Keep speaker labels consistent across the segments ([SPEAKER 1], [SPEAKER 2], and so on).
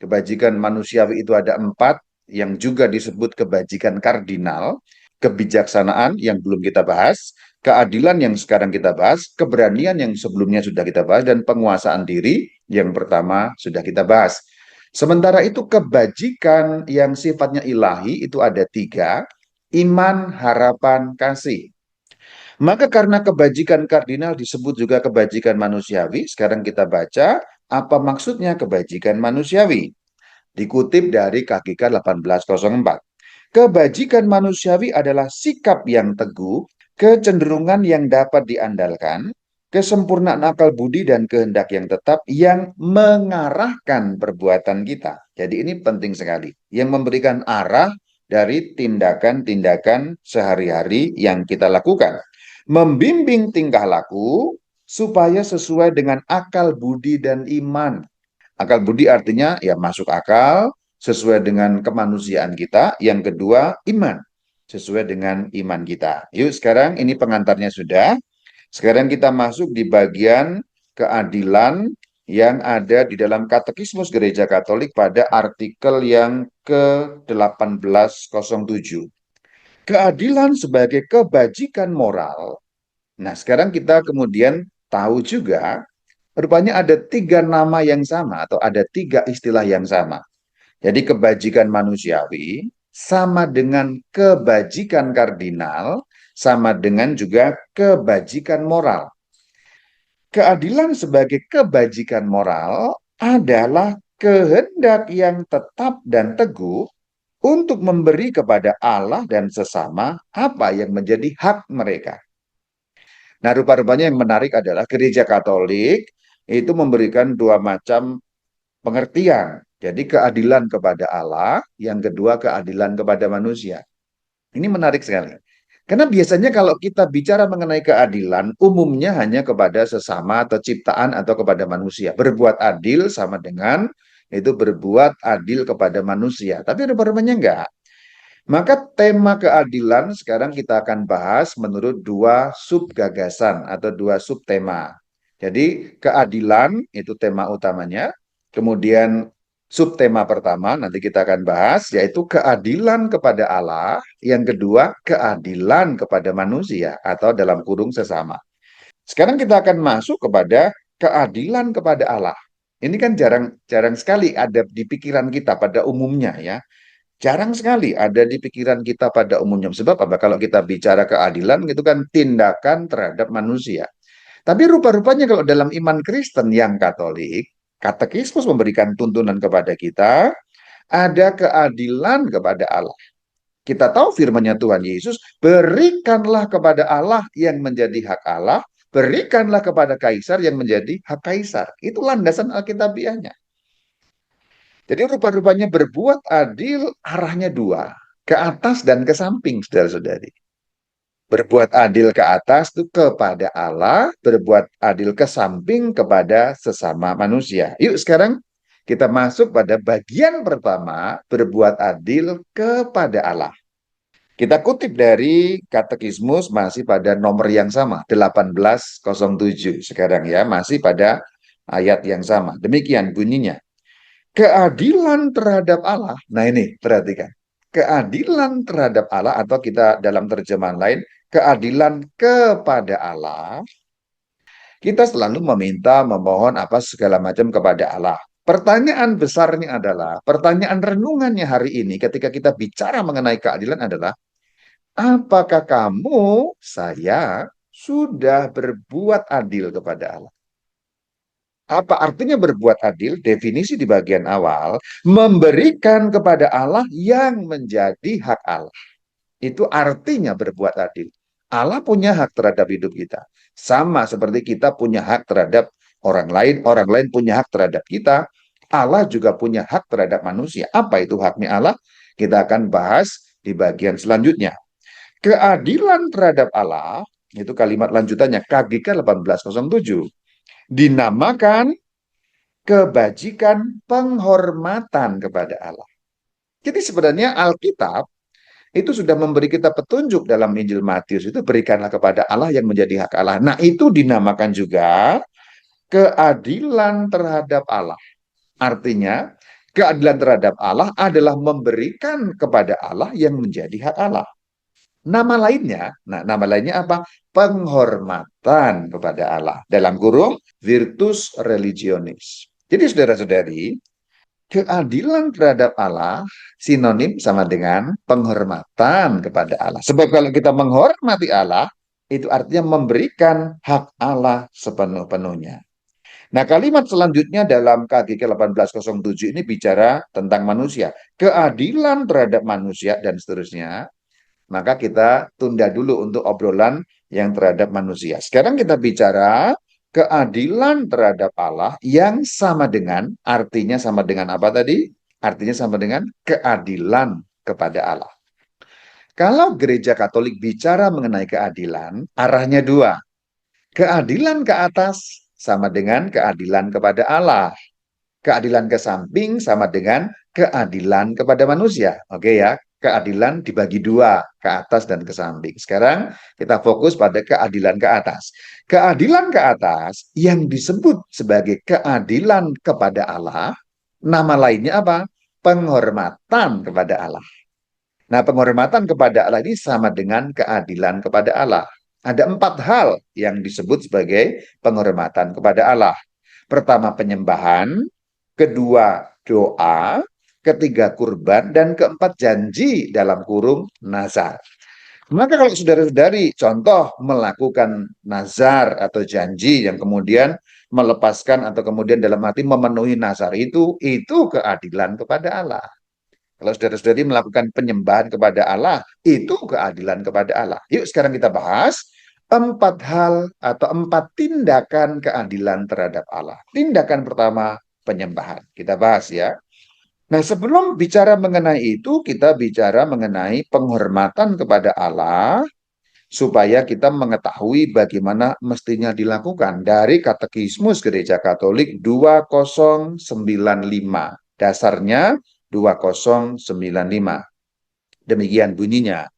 [SPEAKER 1] Kebajikan manusiawi itu ada 4, yang juga disebut kebajikan kardinal, kebijaksanaan yang belum kita bahas, keadilan yang sekarang kita bahas, keberanian yang sebelumnya sudah kita bahas, dan penguasaan diri yang pertama sudah kita bahas. Sementara itu kebajikan yang sifatnya ilahi itu ada 3, iman, harapan, kasih. Maka karena kebajikan kardinal disebut juga kebajikan manusiawi, sekarang kita baca apa maksudnya kebajikan manusiawi. Dikutip dari KGK 1804. Kebajikan manusiawi adalah sikap yang teguh, kecenderungan yang dapat diandalkan, kesempurnaan akal budi dan kehendak yang tetap yang mengarahkan perbuatan kita. Jadi ini penting sekali. Yang memberikan arah dari tindakan-tindakan sehari-hari yang kita lakukan. Membimbing tingkah laku supaya sesuai dengan akal budi dan iman. Akal budi artinya ya masuk akal sesuai dengan kemanusiaan kita. Yang kedua, iman sesuai dengan iman kita. Yuk sekarang ini pengantarnya sudah. Sekarang kita masuk di bagian keadilan yang ada di dalam Katekismus Gereja Katolik pada artikel yang ke-1807. Keadilan sebagai kebajikan moral. Nah, sekarang kita kemudian tahu juga rupanya ada 3 nama yang sama atau ada 3 istilah yang sama. Jadi kebajikan manusiawi sama dengan kebajikan kardinal, sama dengan juga kebajikan moral. Keadilan sebagai kebajikan moral adalah kehendak yang tetap dan teguh untuk memberi kepada Allah dan sesama apa yang menjadi hak mereka. Nah, rupa-rupanya yang menarik adalah Gereja Katolik itu memberikan 2 macam pengertian. Jadi keadilan kepada Allah, yang kedua keadilan kepada manusia. Ini menarik sekali. Karena biasanya kalau kita bicara mengenai keadilan, umumnya hanya kepada sesama atau ciptaan atau kepada manusia. Berbuat adil sama dengan itu berbuat adil kepada manusia. Tapi rupanya enggak. Maka tema keadilan sekarang kita akan bahas menurut 2 subgagasan atau 2 subtema. Jadi keadilan itu tema utamanya. Kemudian subtema pertama nanti kita akan bahas yaitu keadilan kepada Allah. Yang kedua keadilan kepada manusia atau dalam kurung sesama. Sekarang kita akan masuk kepada keadilan kepada Allah. Ini kan jarang sekali ada di pikiran kita pada umumnya ya. Jarang sekali ada di pikiran kita pada umumnya. Sebab apa? Kalau kita bicara keadilan, itu kan tindakan terhadap manusia. Tapi rupa-rupanya kalau dalam iman Kristen yang Katolik, Katekismus memberikan tuntunan kepada kita, ada keadilan kepada Allah. Kita tahu firman-Nya Tuhan Yesus, berikanlah kepada Allah yang menjadi hak Allah, berikanlah kepada Kaisar yang menjadi hak Kaisar. Itu landasan Alkitabiahnya. Jadi rupa-rupanya berbuat adil arahnya 2, ke atas dan ke samping, saudara-saudari. Berbuat adil ke atas itu kepada Allah, berbuat adil ke samping kepada sesama manusia. Yuk sekarang kita masuk pada bagian pertama, berbuat adil kepada Allah. Kita kutip dari Katekismus masih pada nomor yang sama, 1807 sekarang ya, masih pada ayat yang sama. Demikian bunyinya. Keadilan terhadap Allah, nah ini perhatikan. Keadilan terhadap Allah atau kita dalam terjemahan lain, keadilan kepada Allah, kita selalu meminta, memohon apa segala macam kepada Allah. Pertanyaan besarnya adalah, pertanyaan renungannya hari ini ketika kita bicara mengenai keadilan adalah, apakah kamu, saya, sudah berbuat adil kepada Allah? Apa artinya berbuat adil? Definisi di bagian awal, memberikan kepada Allah yang menjadi hak Allah. Itu artinya berbuat adil. Allah punya hak terhadap hidup kita. Sama seperti kita punya hak terhadap orang lain punya hak terhadap kita. Allah juga punya hak terhadap manusia. Apa itu haknya Allah? Kita akan bahas di bagian selanjutnya. Keadilan terhadap Allah, itu kalimat lanjutannya KGK 1807, dinamakan kebajikan penghormatan kepada Allah. Jadi sebenarnya Alkitab itu sudah memberi kita petunjuk dalam Injil Matius itu berikanlah kepada Allah yang menjadi hak Allah. Nah itu dinamakan juga keadilan terhadap Allah. Artinya Keadilan terhadap Allah adalah memberikan kepada Allah yang menjadi hak Allah. Nama lainnya apa? Penghormatan kepada Allah. Dalam kurung, virtus religionis. Jadi saudara-saudari, keadilan terhadap Allah sinonim sama dengan penghormatan kepada Allah. Sebab kalau kita menghormati Allah, itu artinya memberikan hak Allah sepenuh-penuhnya. Nah, kalimat selanjutnya dalam KGK 1807 ini bicara tentang manusia. Keadilan terhadap manusia dan seterusnya. Maka kita tunda dulu untuk obrolan yang terhadap manusia. Sekarang kita bicara keadilan terhadap Allah yang sama dengan, artinya sama dengan apa tadi? Artinya sama dengan keadilan kepada Allah. Kalau gereja Katolik bicara mengenai keadilan, arahnya dua. Keadilan ke atas sama dengan keadilan kepada Allah. Keadilan ke samping sama dengan keadilan kepada manusia. Oke ya, keadilan dibagi dua, ke atas dan ke samping. Sekarang kita fokus pada keadilan ke atas. Keadilan ke atas yang disebut sebagai keadilan kepada Allah, nama lainnya apa? Penghormatan kepada Allah. Nah, penghormatan kepada Allah ini sama dengan keadilan kepada Allah. Ada 4 hal yang disebut sebagai penghormatan kepada Allah. Pertama, penyembahan. Kedua, doa. Ketiga, kurban. Dan keempat, janji dalam kurung nazar. Maka kalau saudara-saudari contoh melakukan nazar atau janji yang kemudian melepaskan atau kemudian dalam arti memenuhi nazar itu keadilan kepada Allah. Kalau saudara-saudari melakukan penyembahan kepada Allah, itu keadilan kepada Allah. Yuk sekarang kita bahas 4 hal atau 4 tindakan keadilan terhadap Allah. Tindakan pertama, penyembahan. Kita bahas ya. Nah, sebelum bicara mengenai itu, kita bicara mengenai penghormatan kepada Allah, supaya kita mengetahui bagaimana mestinya dilakukan. Dari Katekismus Gereja Katolik 2095. Dasarnya 2095. Demikian bunyinya.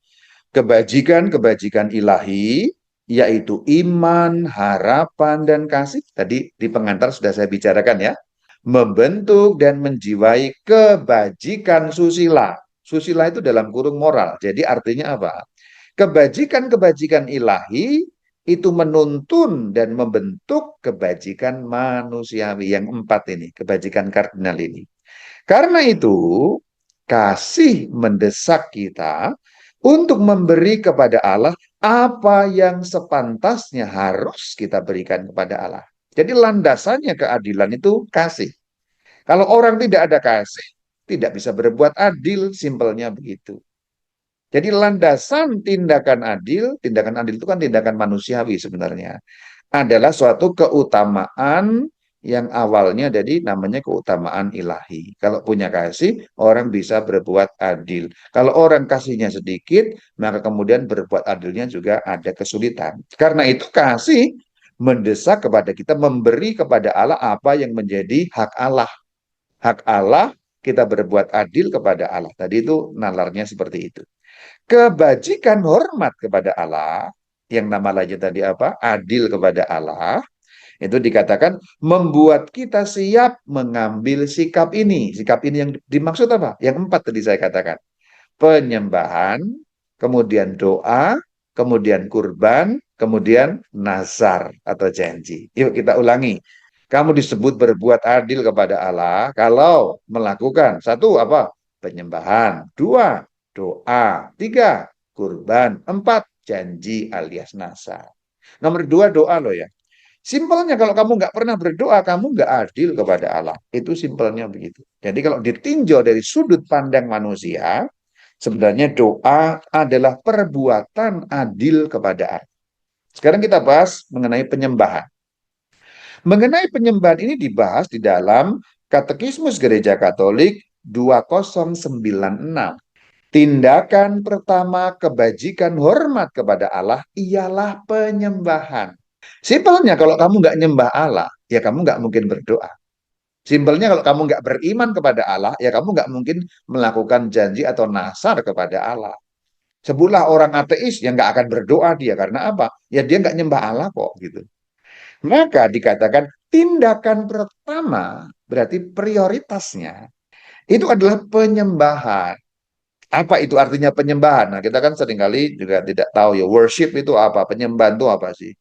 [SPEAKER 1] Kebajikan-kebajikan ilahi, yaitu iman, harapan, dan kasih. Tadi di pengantar sudah saya bicarakan ya. Membentuk dan menjiwai kebajikan susila. Susila itu dalam kurung moral. Jadi artinya apa? Kebajikan-kebajikan ilahi itu menuntun dan membentuk kebajikan manusiawi. Yang 4 ini, kebajikan kardinal ini. Karena itu, kasih mendesak kita untuk memberi kepada Allah apa yang sepantasnya harus kita berikan kepada Allah. Jadi landasannya keadilan itu kasih. Kalau orang tidak ada kasih, tidak bisa berbuat adil, simpelnya begitu. Jadi landasan tindakan adil itu kan tindakan manusiawi sebenarnya. Adalah suatu keutamaan yang awalnya jadi namanya keutamaan ilahi. Kalau punya kasih, orang bisa berbuat adil. Kalau orang kasihnya sedikit, maka kemudian berbuat adilnya juga ada kesulitan. Karena itu kasih mendesak kepada kita memberi kepada Allah apa yang menjadi hak Allah. Hak Allah kita berbuat adil kepada Allah. Tadi itu nalarnya seperti itu. Kebajikan hormat kepada Allah, yang nama lainnya tadi apa? Adil kepada Allah, itu dikatakan membuat kita siap mengambil sikap ini. Sikap ini yang dimaksud apa? Yang 4 tadi saya katakan. Penyembahan, kemudian doa, kemudian kurban, kemudian nazar atau janji. Yuk kita ulangi. Kamu disebut berbuat adil kepada Allah kalau melakukan satu apa? Penyembahan. Dua, doa. Tiga, kurban. Empat, janji alias nazar. Nomor 2, doa loh ya. Simpelnya kalau kamu nggak pernah berdoa, kamu nggak adil kepada Allah. Itu simpelnya begitu. Jadi kalau ditinjau dari sudut pandang manusia, sebenarnya doa adalah perbuatan adil kepada Allah. Sekarang kita bahas mengenai penyembahan. Mengenai penyembahan ini dibahas di dalam Katekismus Gereja Katolik 2096. Tindakan pertama kebajikan hormat kepada Allah ialah penyembahan. Simpelnya kalau kamu nggak nyembah Allah, ya kamu nggak mungkin berdoa. Simpelnya kalau kamu nggak beriman kepada Allah, ya kamu nggak mungkin melakukan janji atau nasar kepada Allah. Sebulah orang ateis yang nggak akan berdoa dia karena apa? Ya dia nggak nyembah Allah kok gitu. Maka dikatakan tindakan pertama berarti prioritasnya Itu adalah penyembahan. Apa itu artinya penyembahan? Nah, kita kan seringkali juga tidak tahu ya, worship itu apa, penyembahan itu apa sih?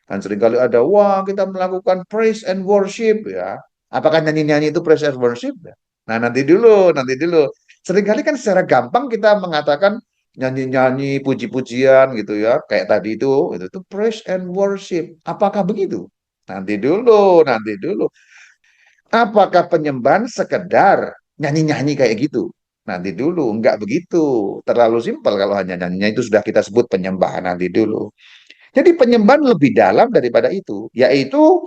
[SPEAKER 1] Kan seringkali ada, wah kita melakukan praise and worship ya. Apakah nyanyi-nyanyi itu praise and worship? Nah, nanti dulu. Seringkali kan secara gampang kita mengatakan nyanyi-nyanyi, puji-pujian gitu ya. Kayak tadi itu tuh praise and worship. Apakah begitu? Nanti dulu. Apakah penyembahan sekedar nyanyi-nyanyi kayak gitu? Nanti dulu, enggak begitu. Terlalu simpel kalau hanya nyanyinya itu sudah kita sebut penyembahan nanti dulu. Jadi penyembahan lebih dalam daripada itu, yaitu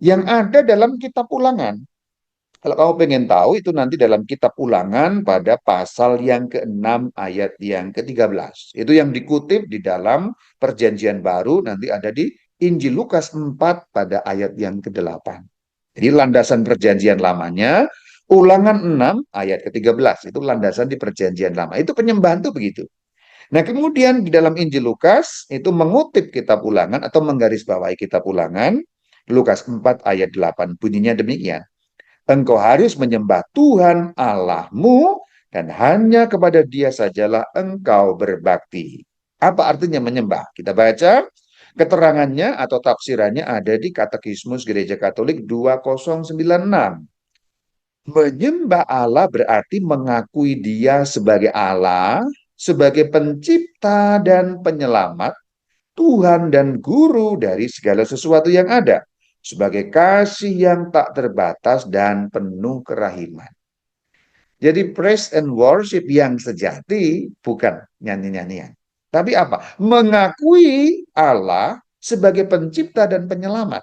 [SPEAKER 1] yang ada dalam kitab Ulangan. Kalau kamu pengen tahu itu nanti dalam kitab Ulangan pada pasal yang ke-6 ayat yang ke-13. Itu yang dikutip di dalam Perjanjian Baru nanti ada di Injil Lukas 4 pada ayat yang ke-8. Jadi landasan perjanjian lamanya, Ulangan 6 ayat ke-13. Itu landasan di perjanjian lama. Itu penyembahan tuh begitu. Nah, kemudian di dalam Injil Lukas itu mengutip kitab Ulangan atau menggarisbawahi kitab Ulangan, Lukas 4 ayat 8 bunyinya demikian. Engkau harus menyembah Tuhan Allahmu dan hanya kepada Dia sajalah engkau berbakti. Apa artinya menyembah? Kita baca keterangannya atau tafsirannya ada di Katekismus Gereja Katolik 2096. Menyembah Allah berarti mengakui Dia sebagai Allah, sebagai pencipta dan penyelamat, Tuhan dan guru dari segala sesuatu yang ada, sebagai kasih yang tak terbatas dan penuh kerahiman. Jadi praise and worship yang sejati bukan nyanyi-nyanyian. Tapi apa? Mengakui Allah sebagai pencipta dan penyelamat.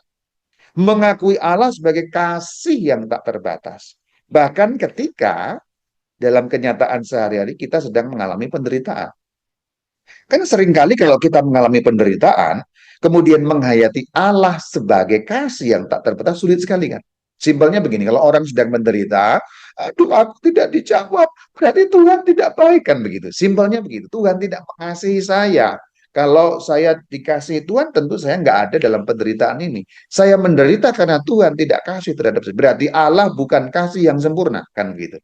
[SPEAKER 1] Mengakui Allah sebagai kasih yang tak terbatas. Bahkan ketika dalam kenyataan sehari-hari kita sedang mengalami penderitaan. Kan seringkali kalau kita mengalami penderitaan, kemudian menghayati Allah sebagai kasih yang tak terbatas, sulit sekali kan? Simpelnya begini, kalau orang sedang menderita, aduh aku tidak dijawab, berarti Tuhan tidak baik kan begitu. Simpelnya begitu, Tuhan tidak mengasihi saya. Kalau saya dikasihi Tuhan, tentu saya nggak ada dalam penderitaan ini. Saya menderita karena Tuhan tidak kasih terhadap saya. Berarti Allah bukan kasih yang sempurna, kan begitu.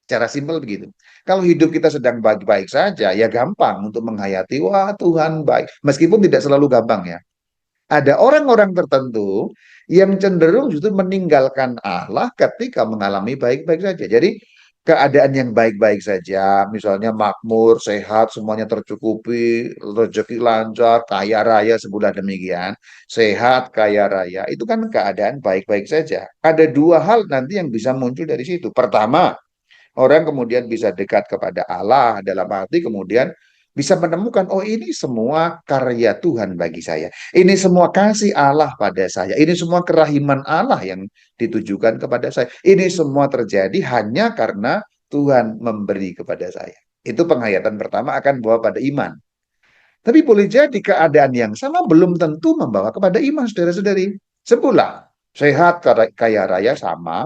[SPEAKER 1] Cara simpel begitu. Kalau hidup kita sedang baik-baik saja, ya gampang untuk menghayati, wah Tuhan baik. Meskipun tidak selalu gampang ya. Ada orang-orang tertentu yang cenderung justru meninggalkan Allah ketika mengalami baik-baik saja. Jadi keadaan yang baik-baik saja, misalnya makmur, sehat, semuanya tercukupi, rezeki lancar, kaya raya sebulan demikian, sehat, kaya raya, itu kan keadaan baik-baik saja. Ada dua hal nanti yang bisa muncul dari situ. Pertama, orang kemudian bisa dekat kepada Allah dalam arti kemudian bisa menemukan, oh ini semua karya Tuhan bagi saya. Ini semua kasih Allah pada saya. Ini semua kerahiman Allah yang ditujukan kepada saya. Ini semua terjadi hanya karena Tuhan memberi kepada saya. Itu penghayatan pertama akan bawa pada iman. Tapi boleh jadi keadaan yang sama belum tentu membawa kepada iman, saudara-saudari. Sebulan, sehat, kaya raya sama,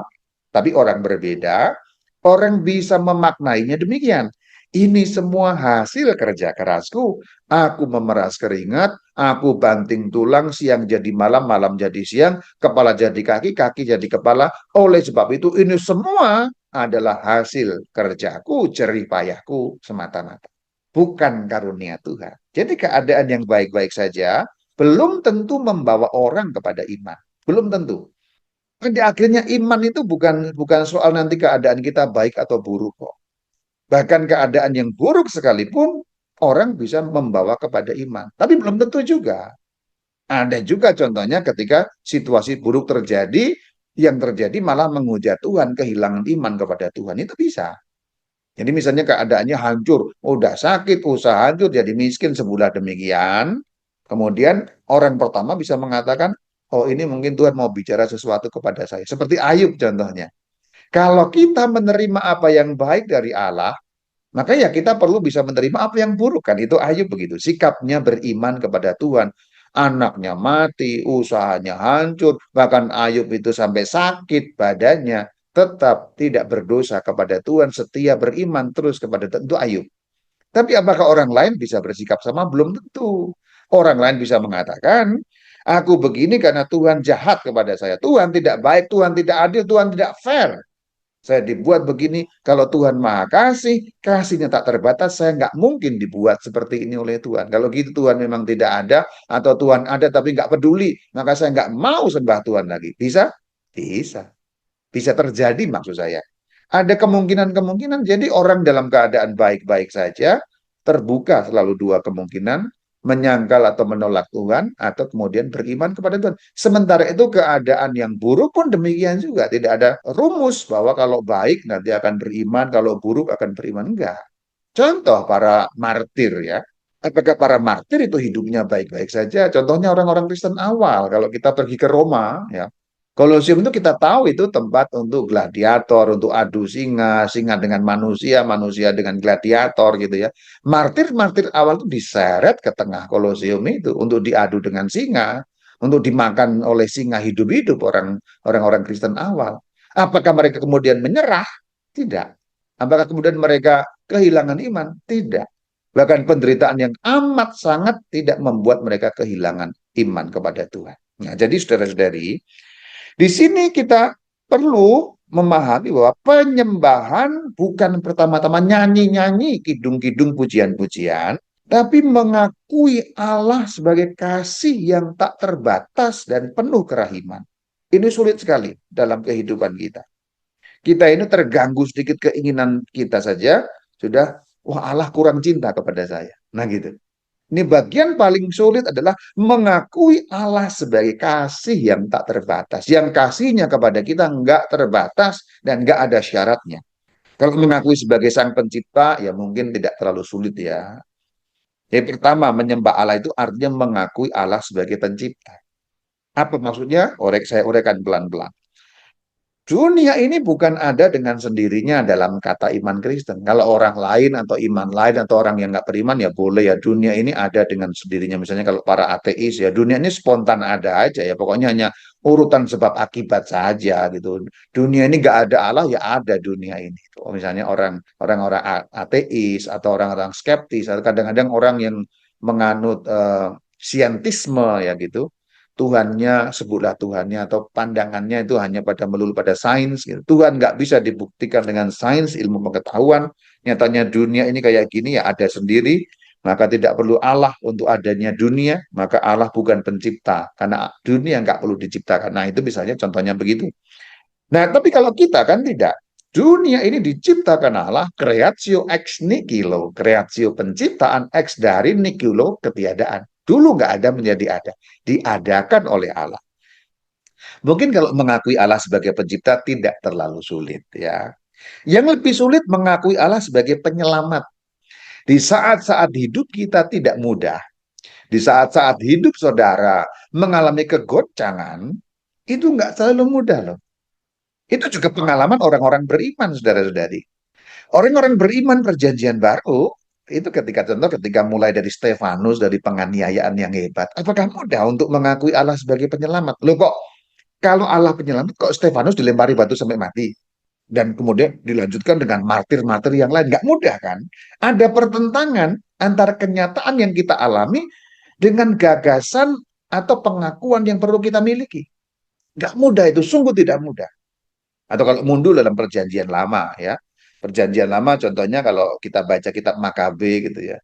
[SPEAKER 1] tapi orang berbeda, orang bisa memaknainya demikian. Ini semua hasil kerja kerasku. Aku memeras keringat, aku banting tulang, siang jadi malam, malam jadi siang, kepala jadi kaki, kaki jadi kepala. Oleh sebab itu, ini semua adalah hasil kerjaku, jerih payahku semata-mata. Bukan karunia Tuhan. Jadi keadaan yang baik-baik saja belum tentu membawa orang kepada iman. Belum tentu. Pada akhirnya iman itu bukan bukan soal nanti keadaan kita baik atau buruk kok. Bahkan keadaan yang buruk sekalipun orang bisa membawa kepada iman. Tapi belum tentu juga. Ada juga contohnya ketika situasi buruk terjadi, yang terjadi malah menghujat Tuhan, kehilangan iman kepada Tuhan. Itu bisa. Jadi misalnya keadaannya hancur, udah sakit, usaha hancur, jadi miskin sebulan demikian. Kemudian orang pertama bisa mengatakan, oh ini mungkin Tuhan mau bicara sesuatu kepada saya. Seperti Ayub contohnya. Kalau kita menerima apa yang baik dari Allah, maka ya kita perlu bisa menerima apa yang buruk kan. Itu Ayub begitu. Sikapnya beriman kepada Tuhan. Anaknya mati, usahanya hancur, bahkan Ayub itu sampai sakit badannya, tetap tidak berdosa kepada Tuhan, setia beriman terus kepada Tuhan. Itu Ayub. Tapi apakah orang lain bisa bersikap sama? Belum tentu. Orang lain bisa mengatakan, aku begini karena Tuhan jahat kepada saya. Tuhan tidak baik, Tuhan tidak adil, Tuhan tidak fair. Saya dibuat begini, kalau Tuhan Maha Kasih, kasihnya tak terbatas, saya nggak mungkin dibuat seperti ini oleh Tuhan. Kalau gitu Tuhan memang tidak ada, atau Tuhan ada tapi nggak peduli, maka saya nggak mau sembah Tuhan lagi. Bisa? Bisa. Bisa terjadi maksud saya. Ada kemungkinan-kemungkinan, jadi orang dalam keadaan baik-baik saja, terbuka selalu dua kemungkinan, menyangkal atau menolak Tuhan, atau kemudian beriman kepada Tuhan. Sementara itu keadaan yang buruk pun demikian juga. Tidak ada rumus bahwa kalau baik nanti akan beriman, kalau buruk akan beriman. Enggak. Contoh para martir ya. Apakah para martir itu hidupnya baik-baik saja? Contohnya orang-orang Kristen awal. Kalau kita pergi ke Roma, ya, Kolosium itu kita tahu itu tempat untuk gladiator, untuk adu singa, singa dengan manusia, manusia dengan gladiator gitu ya. Martir-martir awal itu diseret ke tengah Kolosium itu untuk diadu dengan singa, untuk dimakan oleh singa hidup-hidup orang-orang Kristen awal. Apakah mereka kemudian menyerah? Tidak. Apakah kemudian mereka kehilangan iman? Tidak. Bahkan penderitaan yang amat sangat tidak membuat mereka kehilangan iman kepada Tuhan. Nah, jadi saudara-saudari, di sini kita perlu memahami bahwa penyembahan bukan pertama-tama nyanyi-nyanyi, kidung-kidung, pujian-pujian, tapi mengakui Allah sebagai kasih yang tak terbatas dan penuh kerahiman. Ini sulit sekali dalam kehidupan kita. Kita ini terganggu sedikit keinginan kita saja, sudah, wah Allah kurang cinta kepada saya. Nah gitu. Ini bagian paling sulit adalah mengakui Allah sebagai kasih yang tak terbatas. Yang kasihnya kepada kita nggak terbatas dan nggak ada syaratnya. Kalau mengakui sebagai sang pencipta, ya mungkin tidak terlalu sulit ya. Yang pertama, menyembah Allah itu artinya mengakui Allah sebagai pencipta. Apa maksudnya? Saya uraikan pelan-pelan. Dunia ini bukan ada dengan sendirinya dalam kata iman Kristen. Kalau orang lain atau iman lain atau orang yang nggak beriman ya boleh ya. Dunia ini ada dengan sendirinya. Misalnya kalau para ateis ya dunia ini spontan ada aja ya. Pokoknya hanya urutan sebab akibat saja gitu. Dunia ini nggak ada Allah ya ada dunia ini. Misalnya orang-orang ateis atau orang-orang skeptis atau kadang-kadang orang yang menganut sientisme ya gitu. Tuhannya, sebutlah Tuhannya atau pandangannya itu hanya pada melulu pada sains. Gitu. Tuhan nggak bisa dibuktikan dengan sains, ilmu pengetahuan. Nyatanya dunia ini kayak gini ya ada sendiri, maka tidak perlu Allah untuk adanya dunia, maka Allah bukan pencipta, karena dunia nggak perlu diciptakan. Nah itu misalnya contohnya begitu. Nah tapi kalau kita kan tidak. Dunia ini diciptakan Allah, creatio ex nihilo, creatio penciptaan ex dari nihilo ketiadaan. Dulu nggak ada menjadi ada, diadakan oleh Allah. Mungkin kalau mengakui Allah sebagai pencipta tidak terlalu sulit ya. Yang lebih sulit mengakui Allah sebagai penyelamat. Di saat-saat hidup kita tidak mudah, di saat-saat hidup saudara mengalami kegoncangan, itu nggak selalu mudah loh. Itu juga pengalaman orang-orang beriman, saudara-saudari. Orang-orang beriman perjanjian baru, itu ketika mulai dari Stefanus, dari penganiayaan yang hebat, apakah mudah untuk mengakui Allah sebagai penyelamat? Loh kok, kalau Allah penyelamat, kok Stefanus dilempari batu sampai mati? Dan kemudian dilanjutkan dengan martir-martir yang lain. Nggak mudah kan? Ada pertentangan antara kenyataan yang kita alami dengan gagasan atau pengakuan yang perlu kita miliki. Nggak mudah itu, sungguh tidak mudah. Atau kalau mundur dalam perjanjian lama ya. Perjanjian lama contohnya kalau kita baca kitab Makabe gitu ya.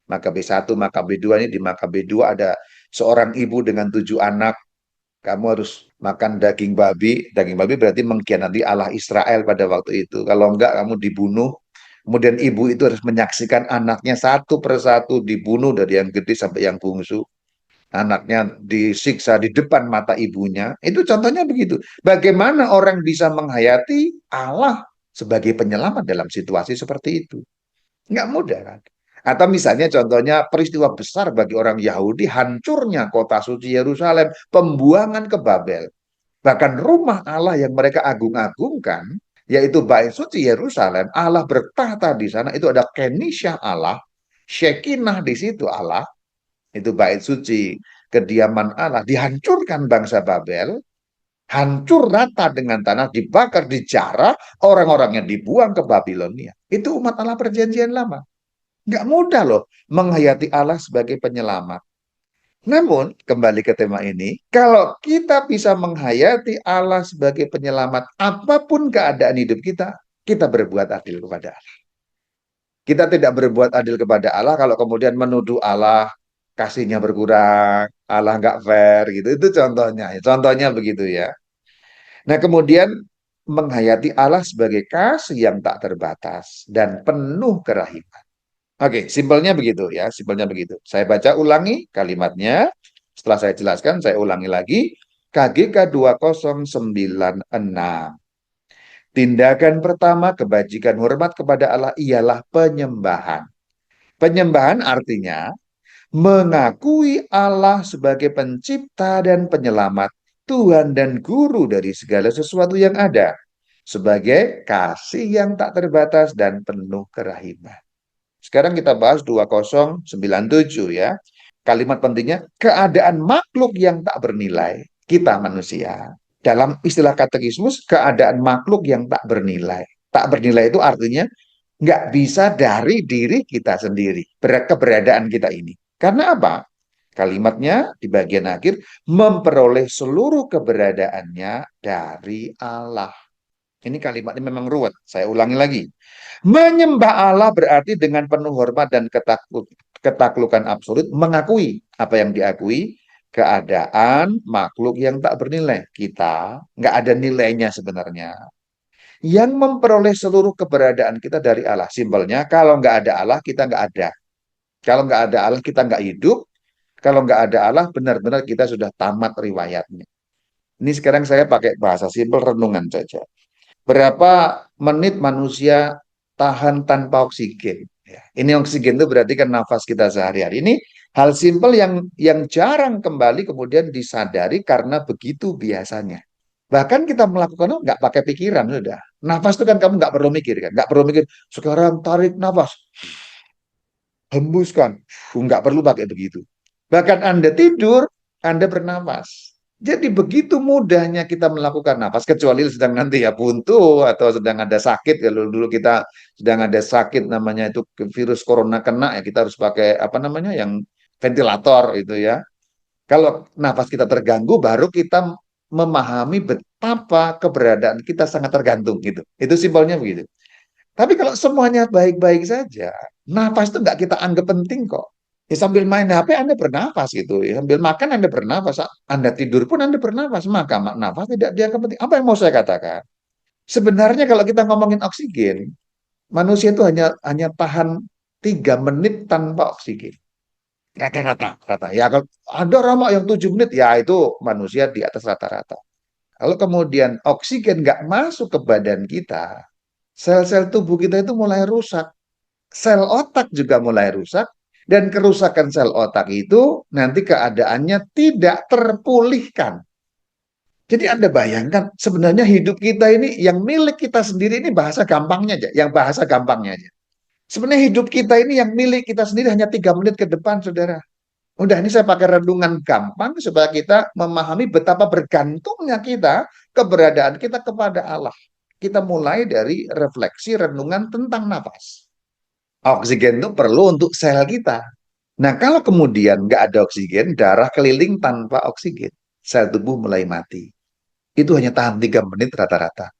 [SPEAKER 1] Makabe 1, Makabe 2 ini di Makabe 2 ada seorang ibu dengan 7 anak. Kamu harus makan daging babi. Daging babi berarti mengkhianati Allah Israel pada waktu itu. Kalau enggak kamu dibunuh. Kemudian ibu itu harus menyaksikan anaknya satu persatu dibunuh dari yang gede sampai yang bungsu. Anaknya disiksa di depan mata ibunya. Itu contohnya begitu. Bagaimana orang bisa menghayati Allah sebagai penyelamat dalam situasi seperti itu? Nggak mudah kan? Atau misalnya contohnya peristiwa besar bagi orang Yahudi, hancurnya kota suci Yerusalem, pembuangan ke Babel. Bahkan rumah Allah yang mereka agung-agungkan, yaitu Bait Suci Yerusalem, Allah bertahta di sana, itu ada Kenisha Allah, Shekinah di situ Allah, itu Bait Suci, kediaman Allah, dihancurkan bangsa Babel, hancur rata dengan tanah, dibakar, dijarah, orang-orangnya dibuang ke Babilonia. Itu umat Allah perjanjian lama. Nggak mudah loh menghayati Allah sebagai penyelamat. Namun, kembali ke tema ini, kalau kita bisa menghayati Allah sebagai penyelamat apapun keadaan hidup kita berbuat adil kepada Allah. Kita tidak berbuat adil kepada Allah kalau kemudian menuduh Allah kasihnya berkurang, Allah nggak fair gitu. Itu contohnya, contohnya begitu ya. Nah, kemudian menghayati Allah sebagai kasih yang tak terbatas dan penuh kerahiman. Oke, simpelnya begitu ya, simpelnya begitu. Saya baca ulangi kalimatnya. Setelah saya jelaskan, saya ulangi lagi. KGK 2096. Tindakan pertama kebajikan hormat kepada Allah ialah penyembahan. Penyembahan artinya mengakui Allah sebagai pencipta dan penyelamat, Tuhan dan guru dari segala sesuatu yang ada, sebagai kasih yang tak terbatas dan penuh kerahiman. Sekarang kita bahas 2097 ya. Kalimat pentingnya, keadaan makhluk yang tak bernilai, kita manusia. Dalam istilah katekismus, keadaan makhluk yang tak bernilai. Tak bernilai itu artinya nggak bisa dari diri kita sendiri, keberadaan kita ini. Karena apa? Kalimatnya di bagian akhir, memperoleh seluruh keberadaannya dari Allah. Ini kalimatnya memang ruwet. Saya ulangi lagi. Menyembah Allah berarti dengan penuh hormat dan ketaklukan absolut mengakui apa yang diakui, keadaan makhluk yang tak bernilai. Kita nggak ada nilainya sebenarnya. Yang memperoleh seluruh keberadaan kita dari Allah. Simpelnya, kalau nggak ada Allah, kita nggak ada. Kalau nggak ada Allah, kita nggak hidup. Kalau nggak ada Allah, benar-benar kita sudah tamat riwayatnya. Ini sekarang saya pakai bahasa simpel renungan saja. Berapa menit manusia tahan tanpa oksigen? Ya, ini oksigen itu berarti kan nafas kita sehari-hari. Ini hal simpel yang jarang kembali kemudian disadari karena begitu biasanya. Bahkan kita melakukan itu nggak pakai pikiran sudah. Nafas itu kan kamu nggak perlu mikir kan, nggak perlu mikir. Sekarang tarik nafas, hembuskan, nggak perlu pakai begitu. Bahkan Anda tidur, Anda bernafas. Jadi begitu mudahnya kita melakukan nafas, kecuali sedang nanti ya buntu atau sedang ada sakit. Kalau dulu kita sedang ada sakit namanya itu virus corona kena ya kita harus pakai apa namanya yang ventilator itu ya. Kalau nafas kita terganggu, baru kita memahami betapa keberadaan kita sangat tergantung gitu. Itu simpelnya begitu. Tapi kalau semuanya baik-baik saja, nafas itu nggak kita anggap penting kok. Ya, sambil main HP Anda bernafas gitu. Ya, sambil makan Anda bernafas. Anda tidur pun Anda bernafas. Maka nafas tidak dianggap penting. Apa yang mau saya katakan? Sebenarnya kalau kita ngomongin oksigen, manusia itu hanya tahan 3 menit tanpa oksigen. Rata-rata. Ya, kalau ada ramak yang 7 menit, ya itu manusia di atas rata-rata. Kalau kemudian oksigen nggak masuk ke badan kita, sel-sel tubuh kita itu mulai rusak. Sel otak juga mulai rusak. Dan kerusakan sel otak itu nanti keadaannya tidak terpulihkan. Jadi Anda bayangkan sebenarnya hidup kita ini yang milik kita sendiri ini bahasa gampangnya aja. Yang bahasa gampangnya aja. Sebenarnya hidup kita ini yang milik kita sendiri hanya 3 menit ke depan, saudara. Udah ini saya pakai renungan gampang supaya kita memahami betapa bergantungnya kita, keberadaan kita kepada Allah. Kita mulai dari refleksi renungan tentang nafas. Oksigen itu perlu untuk sel kita. Nah, kalau kemudian nggak ada oksigen, darah keliling tanpa oksigen. Sel tubuh mulai mati. Itu hanya tahan 3 menit rata-rata.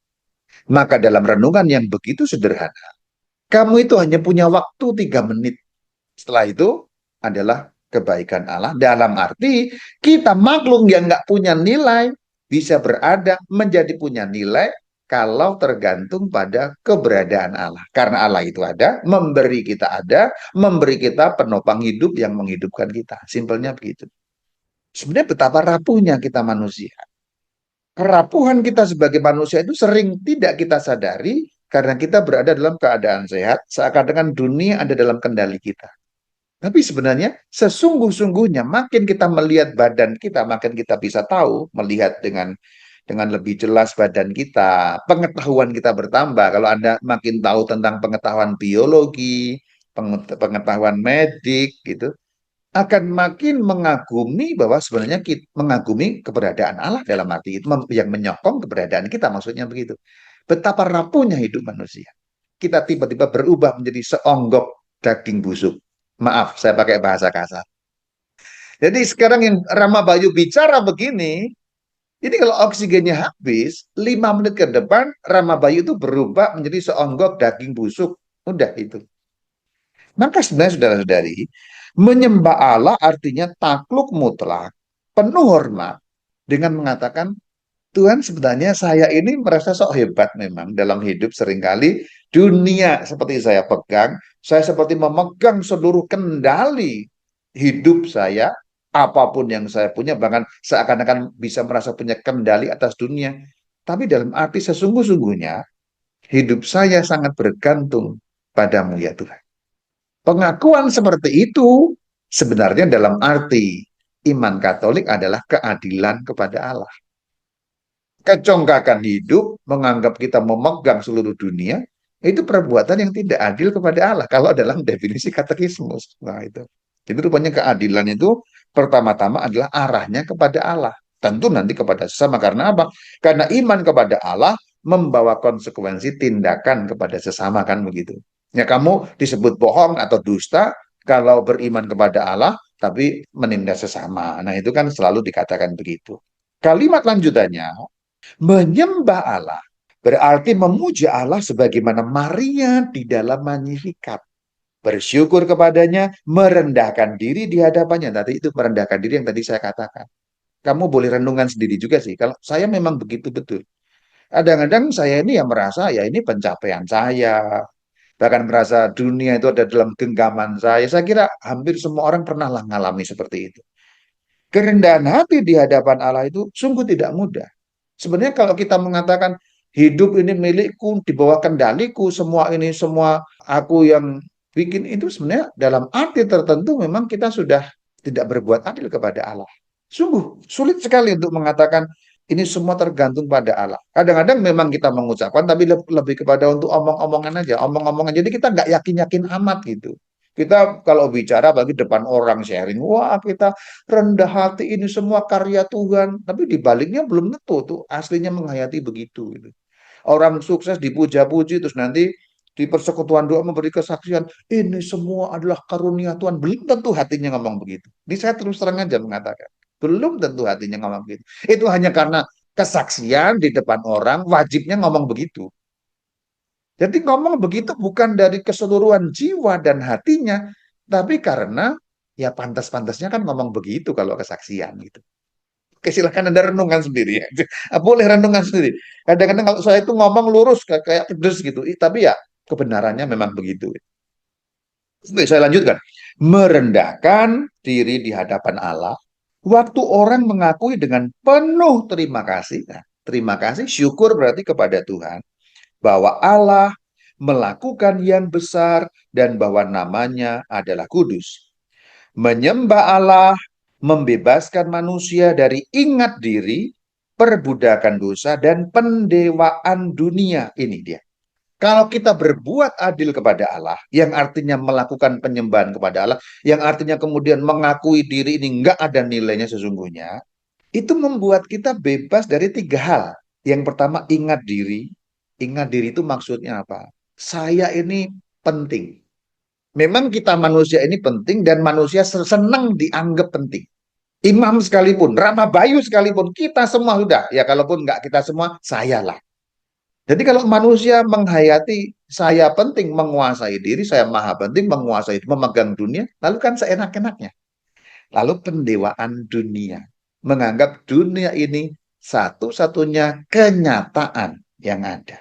[SPEAKER 1] Maka dalam renungan yang begitu sederhana, kamu itu hanya punya waktu 3 menit. Setelah itu adalah kebaikan Allah. Dalam arti kita makhluk yang nggak punya nilai bisa berada menjadi punya nilai kalau tergantung pada keberadaan Allah. Karena Allah itu ada, memberi kita penopang hidup yang menghidupkan kita. Simpelnya begitu. Sebenarnya betapa rapuhnya kita manusia. Kerapuhan kita sebagai manusia itu sering tidak kita sadari karena kita berada dalam keadaan sehat, seakan-akan dunia ada dalam kendali kita. Tapi sebenarnya sesungguh-sungguhnya makin kita melihat badan kita, makin kita bisa tahu, melihat dengan lebih jelas badan kita, pengetahuan kita bertambah. Kalau Anda makin tahu tentang pengetahuan biologi, pengetahuan medik gitu, akan makin mengagumi bahwa sebenarnya kita mengagumi keberadaan Allah dalam arti itu yang menyokong keberadaan kita, maksudnya begitu. Betapa rapuhnya hidup manusia. Kita tiba-tiba berubah menjadi seonggok daging busuk. Maaf, saya pakai bahasa kasar. Jadi sekarang yang Rama Bayu bicara begini, ini kalau oksigennya habis, 5 menit ke depan, Rama Bayu itu berubah menjadi seonggok daging busuk. Udah itu. Maka sebenarnya saudara-saudari, menyembah Allah artinya takluk mutlak, penuh hormat, dengan mengatakan, Tuhan sebenarnya saya ini merasa sok hebat memang dalam hidup seringkali dunia seperti saya pegang, saya seperti memegang seluruh kendali hidup saya, apapun yang saya punya, bahkan seakan-akan bisa merasa punya kendali atas dunia. Tapi dalam arti sesungguh-sungguhnya, hidup saya sangat bergantung padamu ya Tuhan. Pengakuan seperti itu sebenarnya dalam arti iman Katolik adalah keadilan kepada Allah. Kecongkakan hidup, menganggap kita memegang seluruh dunia, itu perbuatan yang tidak adil kepada Allah. Kalau dalam definisi katekismus. Nah itu. Jadi rupanya keadilan itu pertama-tama adalah arahnya kepada Allah. Tentu nanti kepada sesama. Karena apa? Karena iman kepada Allah membawa konsekuensi tindakan kepada sesama kan begitu. Ya kamu disebut bohong atau dusta kalau beriman kepada Allah tapi menindas sesama. Nah itu kan selalu dikatakan begitu. Kalimat lanjutannya, menyembah Allah berarti memuji Allah sebagaimana Maria di dalam Magnificat. Bersyukur kepadanya, merendahkan diri di hadapannya. Tadi itu merendahkan diri yang tadi saya katakan. Kamu boleh renungan sendiri juga sih. Kalau saya memang begitu betul. Kadang-kadang saya ini yang merasa ya ini pencapaian saya. Bahkan merasa dunia itu ada dalam genggaman saya. Saya kira hampir semua orang pernah lah ngalami seperti itu. Kerendahan hati di hadapan Allah itu sungguh tidak mudah. Sebenarnya kalau kita mengatakan hidup ini milikku, di bawah kendaliku, semua ini semua aku yang bikin, itu sebenarnya dalam arti tertentu memang kita sudah tidak berbuat adil kepada Allah. Sungguh sulit sekali untuk mengatakan ini semua tergantung pada Allah. Kadang-kadang memang kita mengucapkan, tapi lebih kepada untuk omong-omongan aja, omong-omongan. Jadi kita nggak yakin-yakin amat gitu. Kita kalau bicara bagi depan orang sharing, wah kita rendah hati ini semua karya Tuhan. Tapi di baliknya belum tentu tuh aslinya menghayati begitu. Gitu. Orang sukses dipuja-puji terus nanti di persekutuan doa memberi kesaksian, ini semua adalah karunia Tuhan. Belum tentu hatinya ngomong begitu. Ini saya terus terang aja mengatakan. Belum tentu hatinya ngomong begitu. Itu hanya karena kesaksian di depan orang, wajibnya ngomong begitu. Jadi ngomong begitu bukan dari keseluruhan jiwa dan hatinya, tapi karena ya pantas-pantasnya kan ngomong begitu kalau kesaksian gitu. Oke, silahkan Anda renungan sendiri ya. Boleh renungan sendiri. Kadang-kadang kalau saya itu ngomong lurus kayak pedes gitu, tapi ya kebenarannya memang begitu. Oke, saya lanjutkan. Merendahkan diri di hadapan Allah, waktu orang mengakui dengan penuh terima kasih. Nah, terima kasih, syukur berarti kepada Tuhan bahwa Allah melakukan yang besar dan bahwa namanya adalah kudus. Menyembah Allah membebaskan manusia dari ingat diri, perbudakan dosa, dan pendewaan dunia. Ini dia. Kalau kita berbuat adil kepada Allah, yang artinya melakukan penyembahan kepada Allah, yang artinya kemudian mengakui diri ini nggak ada nilainya sesungguhnya, itu membuat kita bebas dari 3 hal. Yang pertama, ingat diri. Ingat diri itu maksudnya apa? Saya ini penting. Memang kita manusia ini penting dan manusia senang dianggap penting. Imam sekalipun, Rama Bayu sekalipun, kita semua sudah. Ya kalaupun nggak kita semua, saya lah. Jadi kalau manusia menghayati saya penting menguasai diri, saya maha penting menguasai, memegang dunia, lalu kan seenak-enaknya. Lalu pendewaan dunia. Menganggap dunia ini satu-satunya kenyataan yang ada.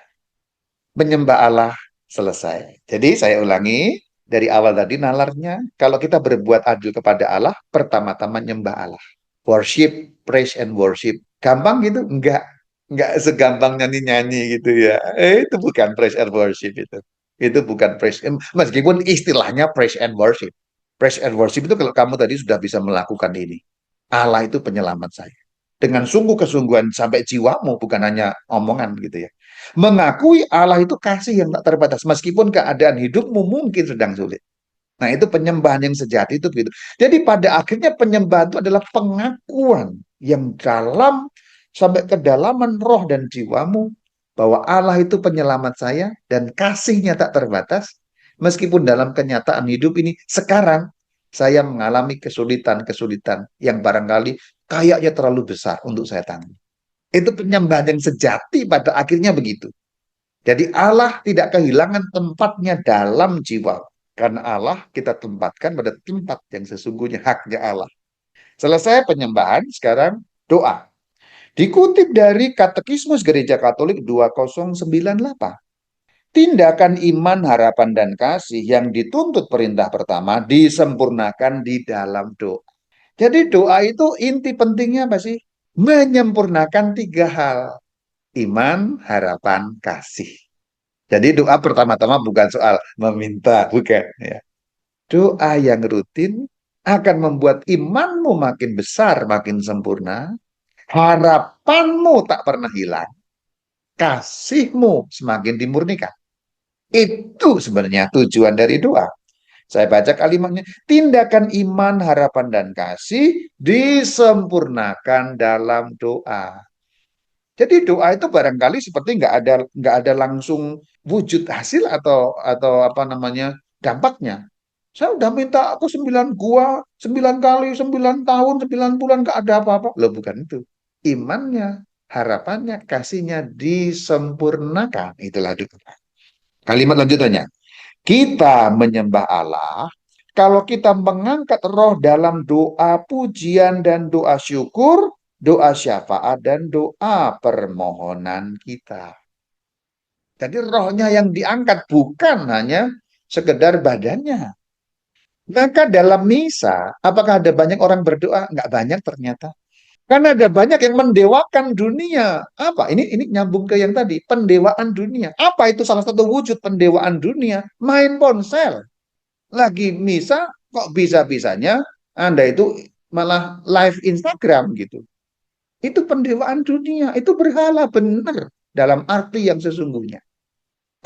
[SPEAKER 1] Menyembah Allah selesai. Jadi saya ulangi, dari awal tadi nalarnya, kalau kita berbuat adil kepada Allah, pertama-tama nyembah Allah. Worship, praise and worship. Gampang gitu? Enggak. Enggak segampang nyanyi-nyanyi gitu ya. Itu bukan praise and worship itu. Itu bukan praise. Meskipun istilahnya praise and worship. Praise and worship itu kalau kamu tadi sudah bisa melakukan ini. Allah itu penyelamat saya. Dengan sungguh kesungguhan sampai jiwamu, bukan hanya omongan gitu ya. Mengakui Allah itu kasih yang tak terbatas. Meskipun keadaan hidupmu mungkin sedang sulit. Nah itu penyembahan yang sejati itu begitu. Jadi pada akhirnya penyembahan itu adalah pengakuan yang dalam sampai kedalaman roh dan jiwamu bahwa Allah itu penyelamat saya dan kasihnya tak terbatas. Meskipun dalam kenyataan hidup ini sekarang Saya mengalami kesulitan-kesulitan yang barangkali kayaknya terlalu besar untuk saya tanggung. Itu penyembahan yang sejati pada akhirnya begitu. Jadi Allah tidak kehilangan tempatnya dalam jiwa. Karena Allah kita tempatkan pada tempat yang sesungguhnya haknya Allah. Selesai penyembahan, sekarang doa. Dikutip dari Katekismus Gereja Katolik 2098. Tindakan iman, harapan, dan kasih yang dituntut perintah pertama disempurnakan di dalam doa. Jadi doa itu inti pentingnya apa sih? Menyempurnakan tiga hal. Iman, harapan, kasih. Jadi doa pertama-tama bukan soal meminta, bukan. Ya. Doa yang rutin akan membuat imanmu makin besar, makin sempurna. Harapanmu tak pernah hilang. Kasihmu semakin dimurnikan. Itu sebenarnya tujuan dari doa. Saya baca kalimatnya, tindakan iman, harapan, dan kasih disempurnakan dalam doa. Jadi doa itu barangkali seperti nggak ada langsung wujud hasil atau apa namanya dampaknya. Saya udah minta aku 9 gua, 9 kali, 9 tahun, 9 bulan nggak ada apa-apa. Loh bukan itu. Imannya, harapannya, kasihnya disempurnakan. Itulah doa. Kalimat lanjutannya. Kita menyembah Allah kalau kita mengangkat roh dalam doa pujian dan doa syukur, doa syafaat dan doa permohonan kita. Jadi rohnya yang diangkat bukan hanya sekedar badannya. Maka dalam misa, apakah ada banyak orang berdoa? Enggak banyak ternyata. Karena ada banyak yang mendewakan dunia. Apa? Ini nyambung ke yang tadi, pendewaan dunia. Apa itu salah satu wujud pendewaan dunia? Main ponsel. Lagi misa kok bisa-bisanya Anda itu malah live Instagram gitu. Itu pendewaan dunia, itu berhala benar dalam arti yang sesungguhnya.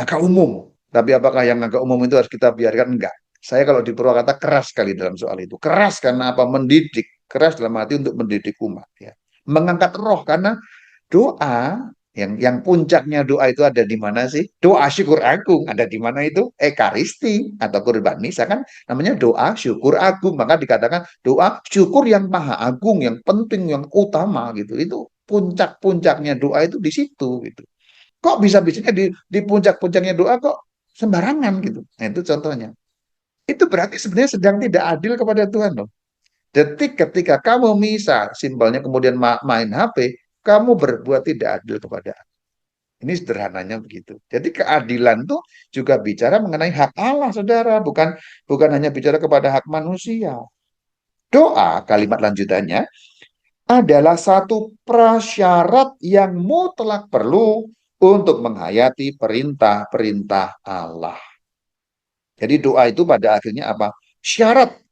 [SPEAKER 1] Agak umum. Tapi apakah yang agak umum itu harus kita biarkan? Enggak. Saya kalau di Purwakarta keras sekali dalam soal itu. Keras karena apa? Mendidik. Keras dalam arti untuk mendidik umat. Ya. Mengangkat roh karena doa yang puncaknya doa itu ada di mana sih? Doa syukur agung ada di mana itu? Ekaristi atau kurban misa kan namanya doa syukur agung. Maka dikatakan doa syukur yang maha agung, yang penting, yang utama gitu. Itu puncak-puncaknya doa itu di situ gitu. Kok bisa-bisanya di puncak-puncaknya doa kok sembarangan gitu. Nah, itu contohnya. Itu berarti sebenarnya sedang tidak adil kepada Tuhan loh. Detik ketika kamu misa, simbolnya kemudian main HP, kamu berbuat tidak adil kepada Allah. Ini sederhananya begitu. Jadi keadilan itu juga bicara mengenai hak Allah, saudara, bukan bukan hanya bicara kepada hak manusia. Doa, kalimat lanjutannya, adalah satu prasyarat yang mutlak perlu untuk menghayati perintah-perintah Allah. Jadi doa itu pada akhirnya apa? Syarat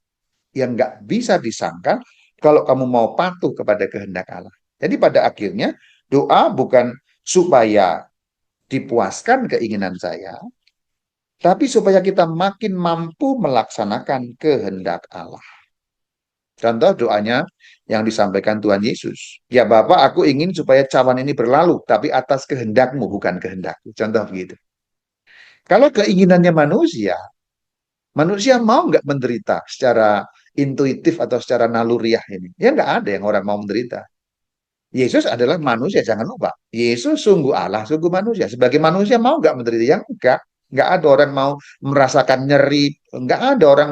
[SPEAKER 1] yang nggak bisa disangkal kalau kamu mau patuh kepada kehendak Allah. Jadi pada akhirnya doa bukan supaya dipuaskan keinginan saya, tapi supaya kita makin mampu melaksanakan kehendak Allah. Contoh doanya yang disampaikan Tuhan Yesus. Ya Bapak, aku ingin supaya cawan ini berlalu, tapi atas kehendakmu, bukan kehendakku. Contoh begitu. Kalau keinginannya manusia, manusia mau nggak menderita secara intuitif atau secara naluriah ini? Ya nggak ada yang orang mau menderita. Yesus adalah manusia, jangan lupa. Yesus sungguh Allah, sungguh manusia. Sebagai manusia mau nggak menderita? Yang enggak. Nggak ada orang mau merasakan nyeri. Nggak ada orang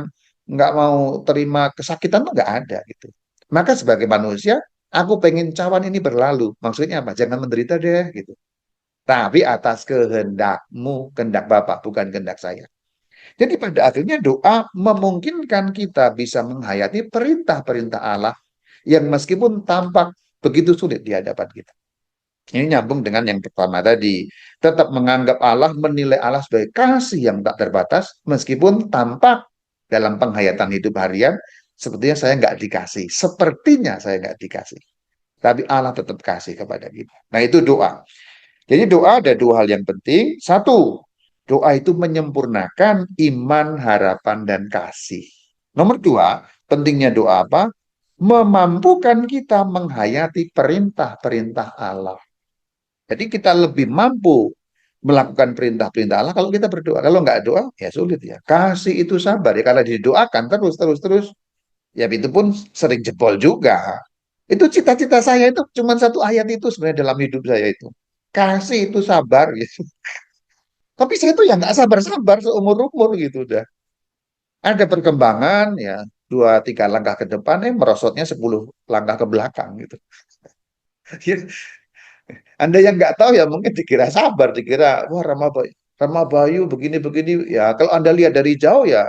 [SPEAKER 1] nggak mau terima kesakitan, nggak ada gitu. Maka sebagai manusia, aku pengen cawan ini berlalu. Maksudnya apa? Jangan menderita deh gitu. Tapi atas kehendakmu, kehendak Bapak, bukan kehendak saya. Jadi pada akhirnya doa memungkinkan kita bisa menghayati perintah-perintah Allah yang meskipun tampak begitu sulit di hadapan kita. Ini nyambung dengan yang pertama tadi. Tetap menganggap Allah, menilai Allah sebagai kasih yang tak terbatas, meskipun tampak dalam penghayatan hidup harian, sepertinya saya nggak dikasih. Sepertinya saya nggak dikasih. Tapi Allah tetap kasih kepada kita. Nah itu doa. Jadi doa ada dua hal yang penting. Satu, doa itu menyempurnakan iman, harapan, dan kasih. Nomor dua, pentingnya doa apa? Memampukan kita menghayati perintah-perintah Allah. Jadi kita lebih mampu melakukan perintah-perintah Allah kalau kita berdoa. Kalau nggak doa, ya sulit ya. Kasih itu sabar ya. Kalau didoakan terus, ya itu pun sering jebol juga. Itu cita-cita saya itu cuma satu ayat itu sebenarnya dalam hidup saya itu. Kasih itu sabar gitu. Tapi saya tuh ya nggak sabar-sabar seumur-umur gitu udah. Ada perkembangan ya, 2-3 langkah ke depan, merosotnya 10 langkah ke belakang gitu. Anda yang nggak tahu ya mungkin dikira sabar, dikira wah Rama Bayu begini-begini. Ya kalau Anda lihat dari jauh ya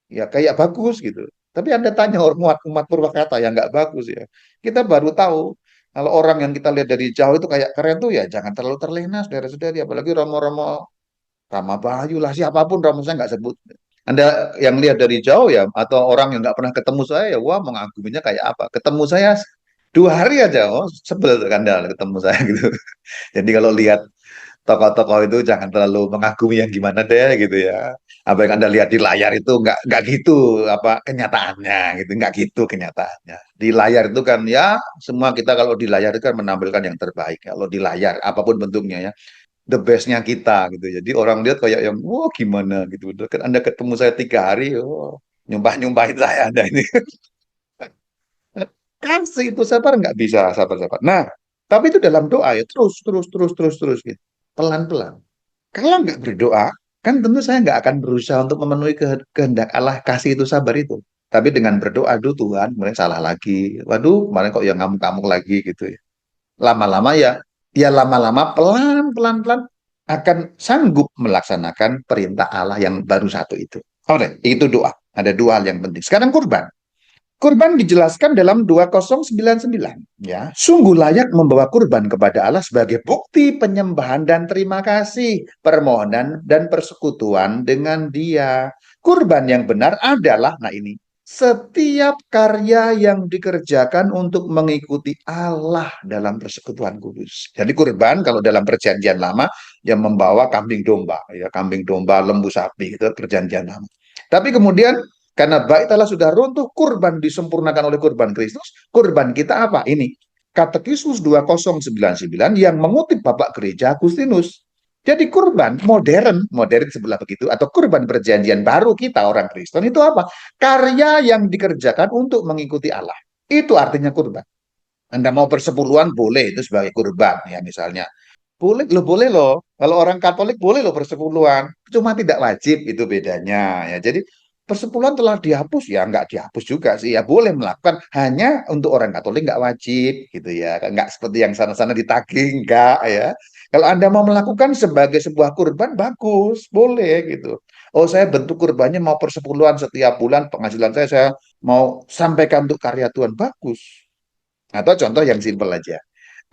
[SPEAKER 1] kayak bagus gitu. Tapi Anda tanya umat Purwakarta ya nggak bagus ya. Kita baru tahu kalau orang yang kita lihat dari jauh itu kayak keren tuh ya jangan terlalu terlena saudara-saudari. Apalagi Romo-Romo Rama Bayu lah siapapun Romo saya nggak sebut. Anda yang lihat dari jauh ya atau orang yang nggak pernah ketemu saya ya wah mengaguminya kayak apa. Ketemu saya 2 hari aja oh sebel skandal ketemu saya gitu. Jadi kalau lihat tokoh-tokoh itu jangan terlalu mengagumi yang gimana deh gitu ya. Apa yang Anda lihat di layar itu nggak gitu apa kenyataannya gitu, nggak gitu kenyataannya. Di layar itu kan ya semua kita kalau di layar itu kan menampilkan yang terbaik. Kalau di layar apapun bentuknya ya, the bestnya kita gitu. Jadi orang lihat kayak yang wah gimana gitu. Kan Anda ketemu saya 3 hari, oh nyumpah-nyumpahin saya Anda ini. Kasih itu sabar nggak bisa sabar-sabar. Nah, tapi itu dalam doa ya terus gitu. Pelan-pelan. Kalau nggak berdoa, kan tentu saya nggak akan berusaha untuk memenuhi kehendak Allah kasih itu sabar itu. Tapi dengan berdoa, aduh Tuhan, mulai salah lagi. Waduh, kemarin kok yang ngamuk-ngamuk lagi gitu ya. Lama-lama ya lama-lama pelan-pelan akan sanggup melaksanakan perintah Allah yang baru satu itu. Oke, itu doa. Ada 2 hal yang penting. Sekarang kurban. Kurban dijelaskan dalam 2099 ya. Sungguh layak membawa kurban kepada Allah sebagai bukti penyembahan dan terima kasih, permohonan dan persekutuan dengan Dia. Kurban yang benar adalah nah ini setiap karya yang dikerjakan untuk mengikuti Allah dalam persekutuan kudus. Jadi kurban kalau dalam perjanjian lama yang membawa kambing domba, ya kambing domba, lembu sapi itu perjanjian lama. Tapi kemudian karena bait Allah sudah runtuh, kurban disempurnakan oleh kurban Kristus. Kurban kita apa? Ini. Katekismus 2099 yang mengutip Bapak Gereja Agustinus. Jadi kurban modern sebelah begitu, atau kurban perjanjian baru kita orang Kristen itu apa? Karya yang dikerjakan untuk mengikuti Allah. Itu artinya kurban. Anda mau persepuluhan boleh itu sebagai kurban ya misalnya. Boleh loh. Kalau orang Katolik boleh loh persepuluhan. Cuma tidak wajib itu bedanya ya. Jadi persepuluhan telah dihapus ya nggak dihapus juga sih ya boleh melakukan hanya untuk orang Katolik nggak wajib gitu ya nggak seperti yang sana-sana ditagih nggak ya. Kalau Anda mau melakukan sebagai sebuah kurban bagus boleh gitu. Oh saya bentuk kurbannya mau persepuluhan setiap bulan penghasilan saya mau sampaikan untuk karya Tuhan bagus. Atau contoh yang simpel aja.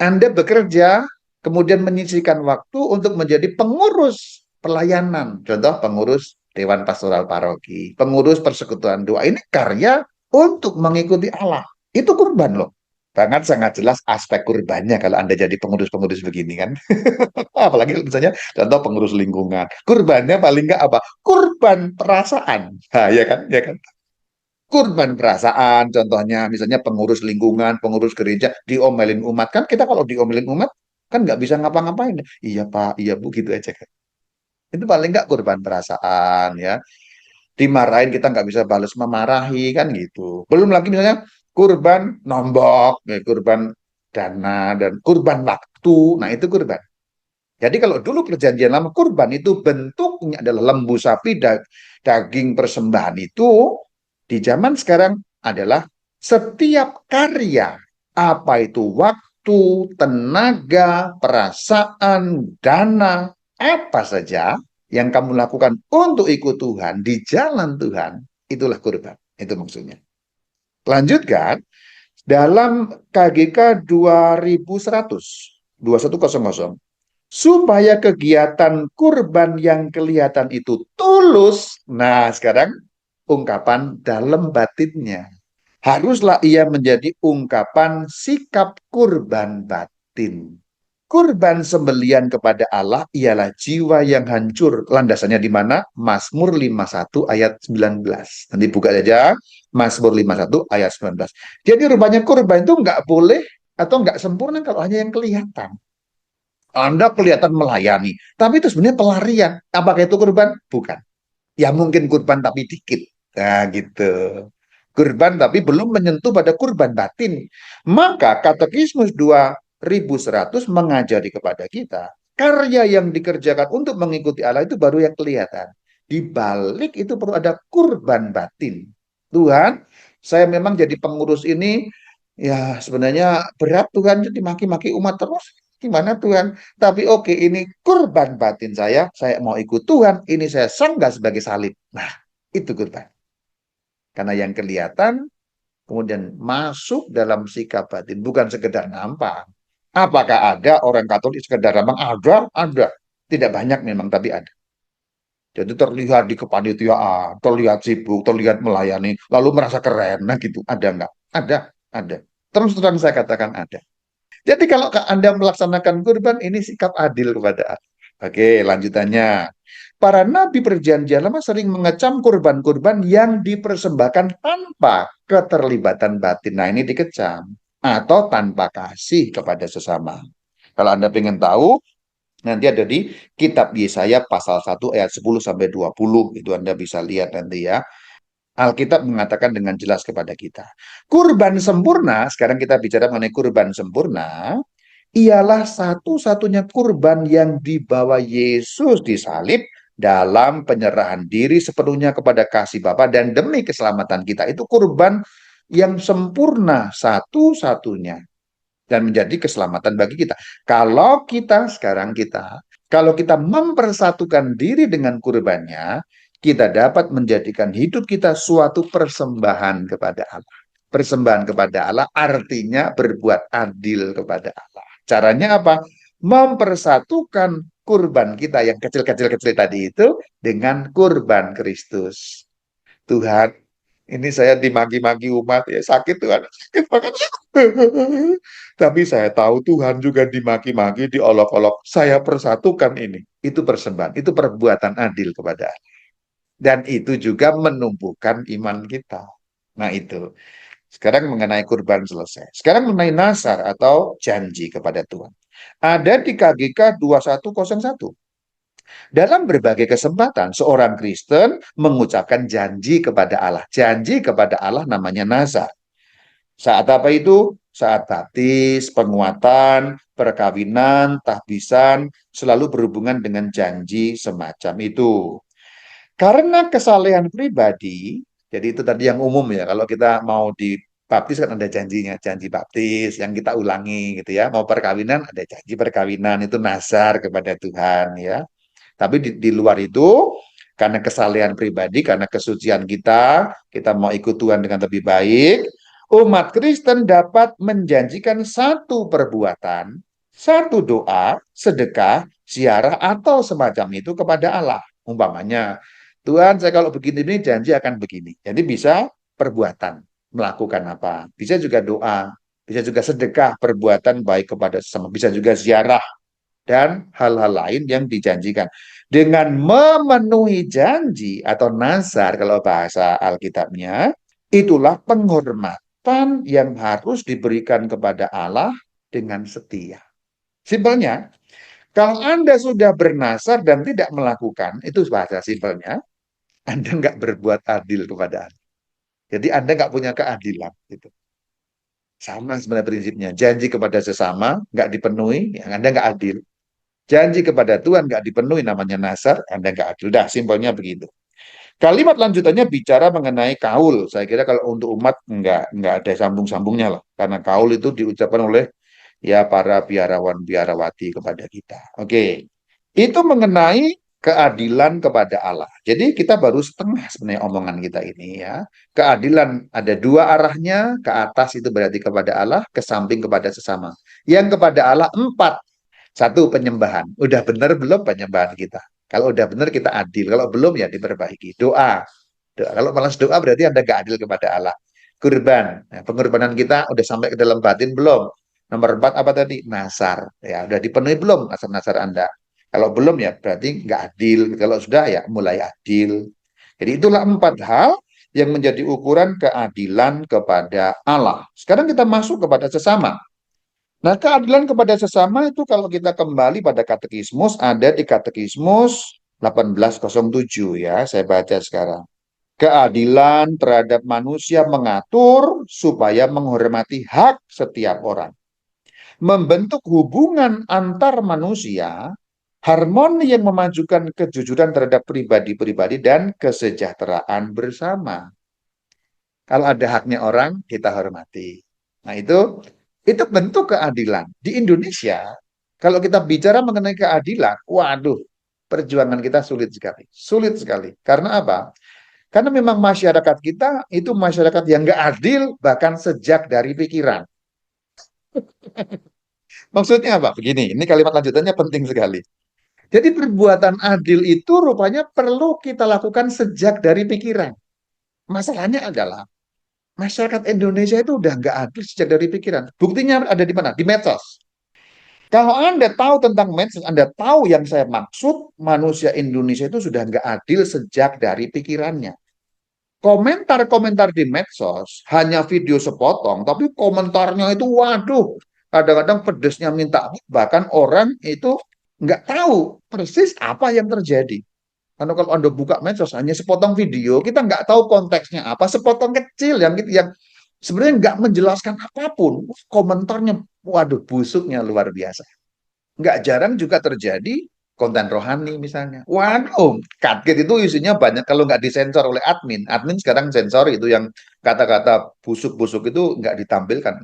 [SPEAKER 1] Anda bekerja, kemudian menyisihkan waktu untuk menjadi pengurus pelayanan. Contoh pengurus Dewan Pastoral Paroki, pengurus persekutuan doa. Ini karya untuk mengikuti Allah. Itu kurban loh. Sangat jelas aspek kurbannya kalau Anda jadi pengurus-pengurus begini kan. Apalagi misalnya contoh pengurus lingkungan. Kurbannya paling nggak apa? Kurban perasaan. Nah, ya kan? Ya kan? Kurban perasaan, contohnya misalnya pengurus lingkungan, pengurus gereja, diomelin umat. Kan kita kalau diomelin umat, kan nggak bisa ngapa-ngapain. Iya Pak, iya Bu, gitu aja kan. Itu paling nggak kurban perasaan ya. Dimarahin kita nggak bisa balas memarahi kan gitu. Belum lagi misalnya kurban nombok, ya, kurban dana, dan kurban waktu. Nah itu kurban. Jadi kalau dulu perjanjian lama kurban itu bentuknya adalah lembu sapi daging persembahan itu di zaman sekarang adalah setiap karya apa itu waktu, tenaga, perasaan, dana, apa saja yang kamu lakukan untuk ikut Tuhan di jalan Tuhan itulah kurban. Itu maksudnya. Lanjutkan dalam KGK 2100 2100 supaya kegiatan kurban yang kelihatan itu tulus. Nah, sekarang ungkapan dalam batinnya. Haruslah ia menjadi ungkapan sikap kurban batin. Kurban sembelian kepada Allah ialah jiwa yang hancur. Landasannya di mana? Mazmur 51 ayat 19. Nanti buka saja Mazmur 51 ayat 19. Jadi rupanya kurban itu nggak boleh atau nggak sempurna kalau hanya yang kelihatan. Anda kelihatan melayani, tapi itu sebenarnya pelarian. Apakah itu kurban? Bukan. Ya mungkin kurban tapi dikit. Nah gitu. Kurban tapi belum menyentuh pada kurban batin. Maka Katekismus 2100 mengajari kepada kita, karya yang dikerjakan untuk mengikuti Allah itu baru yang kelihatan. Di balik itu perlu ada kurban batin. Tuhan, saya memang jadi pengurus ini, ya sebenarnya berat Tuhan, jadi maki-maki umat terus. Gimana Tuhan? Tapi oke, ini kurban batin saya mau ikut Tuhan, ini saya sanggah sebagai salib. Nah, itu kurban. Karena yang kelihatan kemudian masuk dalam sikap batin, bukan sekedar nampak. Apakah ada orang Katolik sekedar nampak? Ada. Tidak banyak memang, tapi ada. Jadi terlihat di kepanitiaan, terlihat sibuk, terlihat melayani, lalu merasa keren, nah gitu. Ada nggak? Ada. Terus terang saya katakan ada. Jadi kalau Anda melaksanakan kurban, ini sikap adil kepada Allah. Oke, lanjutannya. Para nabi perjanjian lama sering mengecam kurban-kurban yang dipersembahkan tanpa keterlibatan batin. Nah, ini dikecam. Atau tanpa kasih kepada sesama. Kalau Anda ingin tahu, nanti ada di kitab Yesaya pasal 1 ayat 10 sampai 20. Itu Anda bisa lihat nanti ya. Alkitab mengatakan dengan jelas kepada kita. Kurban sempurna, sekarang kita bicara mengenai kurban sempurna, ialah satu-satunya kurban yang dibawa Yesus disalib dalam penyerahan diri sepenuhnya kepada kasih Bapa dan demi keselamatan kita. Itu kurban yang sempurna satu-satunya dan menjadi keselamatan bagi kita. Kalau kita mempersatukan diri dengan kurbannya, kita dapat menjadikan hidup kita suatu persembahan kepada Allah. Persembahan kepada Allah artinya berbuat adil kepada Allah. Caranya apa? Mempersatukan kurban kita yang kecil-kecil tadi itu dengan kurban Kristus. Tuhan, ini saya dimaki-maki umat ya, sakit Tuhan, sakit banget. Tapi saya tahu Tuhan juga dimaki-maki, diolok-olok. Saya persatukan ini. Itu persembahan, itu perbuatan adil kepada Allah. Dan itu juga menumbuhkan iman kita. Nah itu. Sekarang mengenai kurban selesai. Sekarang mengenai nasar atau janji kepada Tuhan. Ada di KGK 2101. Dalam berbagai kesempatan, seorang Kristen mengucapkan janji kepada Allah. Janji kepada Allah namanya nazar. Saat apa itu? Saat baptis, penguatan, perkawinan, tahbisan, selalu berhubungan dengan janji semacam itu. Karena kesalehan pribadi, jadi itu tadi yang umum ya, kalau kita mau dibaptis kan ada janjinya, janji baptis yang kita ulangi gitu ya. Mau perkawinan ada janji perkawinan, itu nazar kepada Tuhan ya. Tapi di luar itu, karena kesalehan pribadi, karena kesucian kita mau ikut Tuhan dengan lebih baik, umat Kristen dapat menjanjikan satu perbuatan, satu doa, sedekah, ziarah, atau semacam itu kepada Allah. Umpamanya, Tuhan saya kalau begini ini janji akan begini. Jadi bisa perbuatan, melakukan apa. Bisa juga doa, bisa juga sedekah, perbuatan baik kepada sesama. Bisa juga ziarah, dan hal-hal lain yang dijanjikan. Dengan memenuhi janji atau nazar kalau bahasa Alkitabnya, itulah penghormatan yang harus diberikan kepada Allah dengan setia. Simpelnya, kalau Anda sudah bernazar dan tidak melakukan, itu bahasa simpelnya, Anda nggak berbuat adil kepada Anda. Jadi Anda nggak punya keadilan. Gitu. Sama sebenarnya prinsipnya. Janji kepada sesama nggak dipenuhi, yang Anda nggak adil. Janji kepada Tuhan nggak dipenuhi namanya nasar, Anda nggak adil. Dah, simpelnya begitu. Kalimat lanjutannya bicara mengenai kaul. Saya kira kalau untuk umat nggak ada sambung-sambungnya lah. Karena kaul itu diucapkan oleh ya para biarawan biarawati kepada kita. Oke. Itu mengenai keadilan kepada Allah. Jadi kita baru setengah sebenarnya omongan kita ini ya. Keadilan ada dua arahnya, ke atas itu berarti kepada Allah, ke samping kepada sesama. Yang kepada Allah empat. Satu, penyembahan. Udah benar belum penyembahan kita? Kalau udah benar kita adil. Kalau belum ya diperbaiki. Doa. Doa. Kalau malas doa berarti Anda gak adil kepada Allah. Kurban. Nah, pengorbanan kita udah sampai ke dalam batin belum? Nomor empat apa tadi? Nasar. Ya, udah dipenuhi belum nasar-nasar Anda? Kalau belum ya berarti nggak adil. Kalau sudah ya mulai adil. Jadi itulah empat hal yang menjadi ukuran keadilan kepada Allah. Sekarang kita masuk kepada sesama. Nah, keadilan kepada sesama itu kalau kita kembali pada katekismus, ada di katekismus 1807 ya, saya baca sekarang. Keadilan terhadap manusia mengatur supaya menghormati hak setiap orang. Membentuk hubungan antar manusia, harmoni yang memajukan kejujuran terhadap pribadi-pribadi dan kesejahteraan bersama. Kalau ada haknya orang, kita hormati. Nah, itu bentuk keadilan. Di Indonesia, kalau kita bicara mengenai keadilan, waduh, perjuangan kita sulit sekali. Sulit sekali. Karena apa? Karena memang masyarakat kita itu masyarakat yang nggak adil, bahkan sejak dari pikiran. Maksudnya apa? Begini, ini kalimat lanjutannya penting sekali. Jadi perbuatan adil itu rupanya perlu kita lakukan sejak dari pikiran. Masalahnya adalah masyarakat Indonesia itu udah nggak adil sejak dari pikiran. Buktinya ada di mana? Di medsos. Kalau Anda tahu tentang medsos, Anda tahu yang saya maksud, manusia Indonesia itu sudah nggak adil sejak dari pikirannya. Komentar-komentar di medsos hanya video sepotong, tapi komentarnya itu waduh, kadang-kadang pedesnya minta, bahkan orang itu nggak tahu persis apa yang terjadi. Karena kalau Anda buka medsos hanya sepotong video, kita nggak tahu konteksnya apa, sepotong kecil yang sebenarnya nggak menjelaskan apapun. Komentarnya, waduh, busuknya luar biasa. Nggak jarang juga terjadi konten rohani misalnya. Waduh, kaget itu isinya banyak kalau nggak disensor oleh admin. Admin sekarang sensor itu yang kata-kata busuk-busuk itu nggak ditampilkan.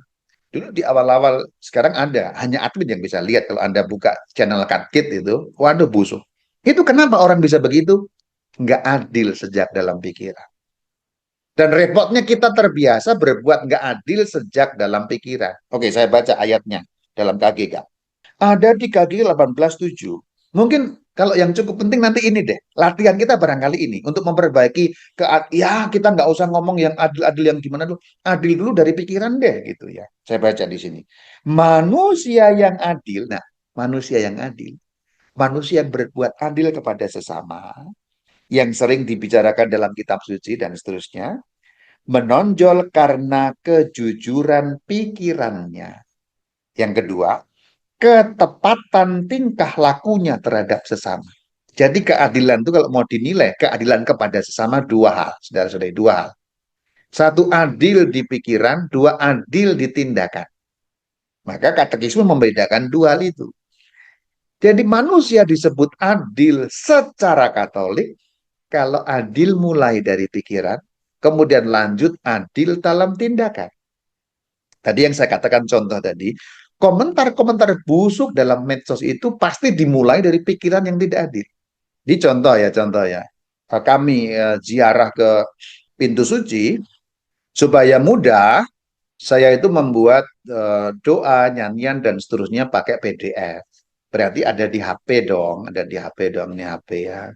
[SPEAKER 1] Dulu di awal-awal sekarang ada, hanya admin yang bisa lihat kalau Anda buka channel Katkit itu, waduh busuk. Itu kenapa orang bisa begitu? Nggak adil sejak dalam pikiran. Dan repotnya kita terbiasa berbuat nggak adil sejak dalam pikiran. Oke, saya baca ayatnya dalam KGK. Ada di KG 18.7. Mungkin kalau yang cukup penting nanti ini deh. Latihan kita barangkali ini untuk memperbaiki ya kita nggak usah ngomong yang adil-adil yang gimana dulu. Adil dulu dari pikiran deh gitu ya. Saya baca di sini. Manusia yang adil. Nah, manusia yang adil. Manusia yang berbuat adil kepada sesama yang sering dibicarakan dalam kitab suci dan seterusnya menonjol karena kejujuran pikirannya. Yang kedua, ketepatan tingkah lakunya terhadap sesama. Jadi keadilan itu kalau mau dinilai, keadilan kepada sesama dua hal, saudara-saudari, dua hal. Satu adil di pikiran, dua adil di tindakan. Maka katekisme membedakan dua hal itu. Jadi manusia disebut adil secara Katolik kalau adil mulai dari pikiran, kemudian lanjut adil dalam tindakan. Tadi yang saya katakan contoh tadi, komentar-komentar busuk dalam medsos itu pasti dimulai dari pikiran yang tidak adil. Di contoh ya, kami ziarah ke pintu suci supaya mudah, saya itu membuat doa, nyanyian dan seterusnya pakai PDF. Berarti ada di HP dong, ada di HP dong, ini HP ya.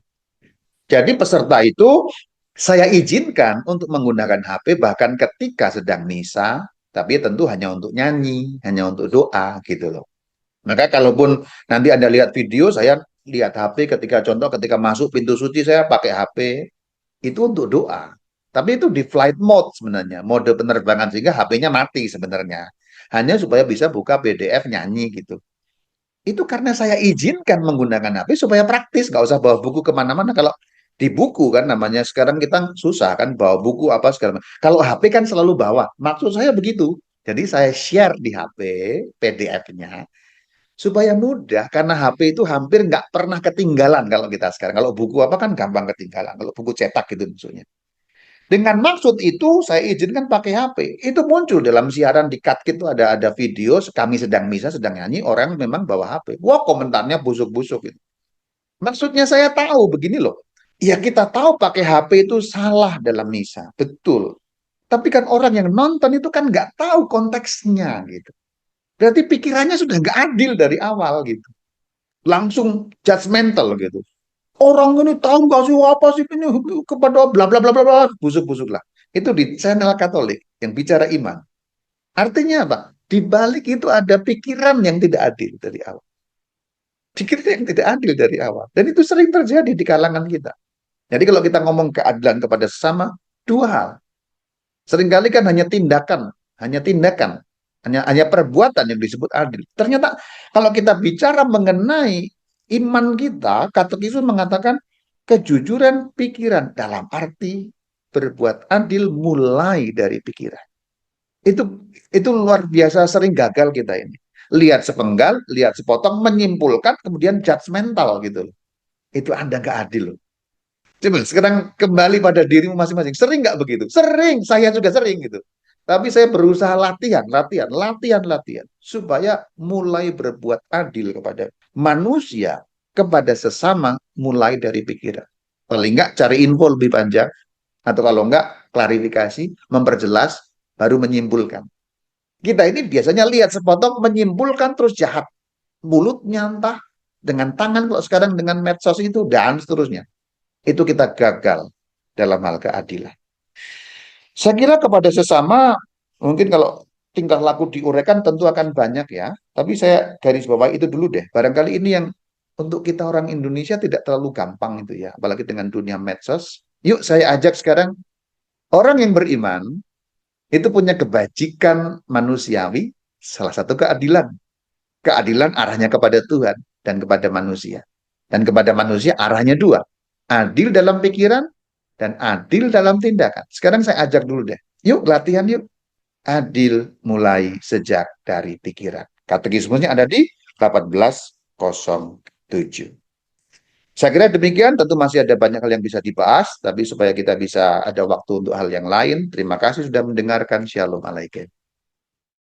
[SPEAKER 1] Jadi peserta itu saya izinkan untuk menggunakan HP bahkan ketika sedang misa, tapi tentu hanya untuk nyanyi, hanya untuk doa gitu loh. Maka kalaupun nanti Anda lihat video, saya lihat HP ketika masuk pintu suci saya pakai HP, itu untuk doa. Tapi itu di flight mode sebenarnya, mode penerbangan sehingga HP-nya mati sebenarnya. Hanya supaya bisa buka PDF nyanyi gitu. Itu karena saya izinkan menggunakan HP supaya praktis, nggak usah bawa buku kemana-mana. Kalau di buku kan namanya sekarang kita susah kan bawa buku apa segala macam. Kalau HP kan selalu bawa. Maksud saya begitu. Jadi saya share di HP PDF-nya supaya mudah karena HP itu hampir nggak pernah ketinggalan kalau kita sekarang. Kalau buku apa kan gampang ketinggalan. Kalau buku cetak gitu maksudnya. Dengan maksud itu saya izinkan pakai HP. Itu muncul dalam siaran di Katkit itu ada video kami sedang misa, sedang nyanyi, orang memang bawa HP. Wah, komentarnya busuk-busuk gitu. Maksudnya saya tahu begini loh. Ya kita tahu pakai HP itu salah dalam misa, betul. Tapi kan orang yang nonton itu kan nggak tahu konteksnya gitu. Berarti pikirannya sudah nggak adil dari awal gitu. Langsung judgmental gitu. Orang ini tahu nggak sih apa sih ini kepada bla bla bla bla bla busuk-busuk lah. Itu di channel Katolik yang bicara iman. Artinya apa? Di balik itu ada pikiran yang tidak adil dari awal. Pikiran yang tidak adil dari awal. Dan itu sering terjadi di kalangan kita. Jadi kalau kita ngomong keadilan kepada sesama, dua hal. Seringkali kan hanya tindakan, hanya tindakan. Hanya perbuatan yang disebut adil. Ternyata kalau kita bicara mengenai iman kita, katekismus mengatakan kejujuran pikiran dalam arti berbuat adil mulai dari pikiran. Itu luar biasa sering gagal kita ini. Lihat sepenggal, lihat sepotong, menyimpulkan, kemudian judgmental gitu loh. Itu Anda nggak adil loh. Coba sekarang kembali pada dirimu masing-masing. Sering nggak begitu? Sering, saya juga sering gitu. Tapi saya berusaha latihan, supaya mulai berbuat adil kepada manusia, kepada sesama, mulai dari pikiran. Paling nggak cari info lebih panjang, atau kalau nggak klarifikasi, memperjelas, baru menyimpulkan. Kita ini biasanya lihat sepotong, menyimpulkan terus jahat. Mulut nyantah, dengan tangan kalau sekarang dengan medsos itu, dan seterusnya. Itu kita gagal dalam hal keadilan. Saya kira kepada sesama, mungkin kalau tingkah laku diuraikan tentu akan banyak ya. Tapi saya garis bawah itu dulu deh. Barangkali ini yang untuk kita orang Indonesia tidak terlalu gampang itu ya. Apalagi dengan dunia medsos. Yuk saya ajak sekarang, orang yang beriman itu punya kebajikan manusiawi, salah satu keadilan. Keadilan arahnya kepada Tuhan dan kepada manusia. Dan kepada manusia arahnya dua. Adil dalam pikiran dan adil dalam tindakan. Sekarang saya ajak dulu deh. Yuk latihan yuk. Adil mulai sejak dari pikiran. Katekismusnya ada di 1807. Saya kira demikian, tentu masih ada banyak hal yang bisa dibahas, tapi supaya kita bisa ada waktu untuk hal yang lain, terima kasih sudah mendengarkan. Shalom Alaikum.